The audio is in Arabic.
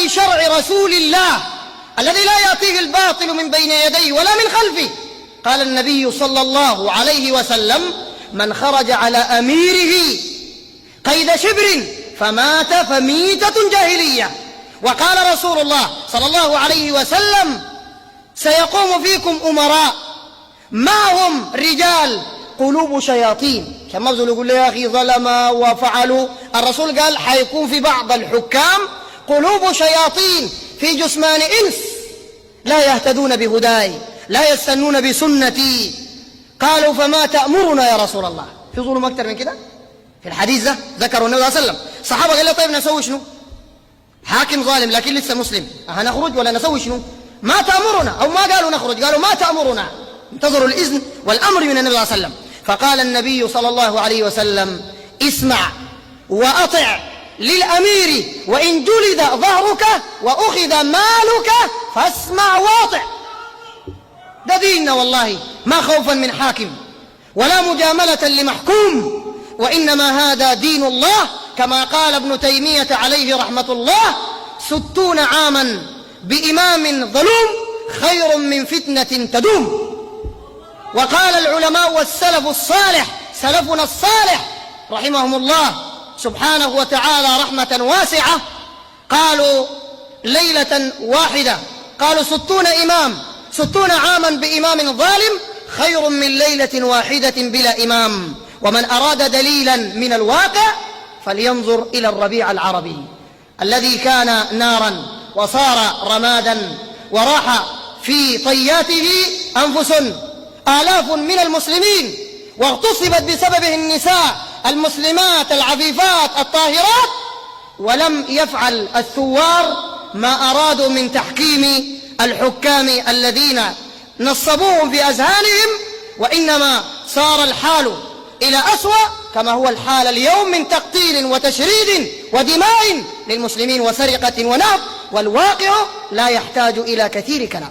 في شرع رسول الله الذي لا يأتيه الباطل من بين يديه ولا من خلفه. قال النبي صلى الله عليه وسلم: من خرج على أميره قيد شبر فمات فميتة جاهلية. وقال رسول الله صلى الله عليه وسلم: سيقوم فيكم أمراء معهم رجال قلوب شياطين. كان مبذل يقول لي: يا أخي ظلموا وفعلوا. الرسول قال: حيكون في بعض الحكام قلوب شياطين في جثمان إنس لا يهتدون بهداي لا يستنون بسنتي. قالوا: فما تأمرنا يا رسول الله؟ في ظلم أكثر من كده؟ في الحديث ده ذكروا النبي صلى الله عليه وسلم. الصحابة قال له: طيب نسوي شنو؟ حاكم ظالم لكن لسه مسلم، هنخرج ولا نسوي شنو؟ ما تأمرنا. أو ما قالوا نخرج، قالوا ما تأمرنا، انتظروا الإذن والأمر من النبي صلى الله عليه وسلم. فقال النبي صلى الله عليه وسلم: اسمع وأطع للأمير وإن جلد ظهرك وأخذ مالك فاسمع واطع. ده ديننا والله، ما خوفا من حاكم ولا مجاملة لمحكوم، وإنما هذا دين الله. كما قال ابن تيمية عليه رحمة الله: 60 عاما بإمام ظلوم خير من فتنة تدوم. وقال العلماء والسلف الصالح، سلفنا الصالح رحمهم الله سبحانه وتعالى رحمة واسعة، قالوا ليلة واحدة، قالوا 60 عاما بإمام ظالم خير من ليلة واحدة بلا إمام. ومن أراد دليلا من الواقع فلينظر إلى الربيع العربي الذي كان نارا وصار رمادا، وراح في طياته أنفس آلاف من المسلمين، واغتصبت بسببه النساء المسلمات العفيفات الطاهرات، ولم يفعل الثوار ما أرادوا من تحكيم الحكام الذين نصبوهم في أذهانهم، وإنما صار الحال إلى أسوأ كما هو الحال اليوم من تقتيل وتشريد ودماء للمسلمين وسرقة ونهب. والواقع لا يحتاج إلى كثير كلام.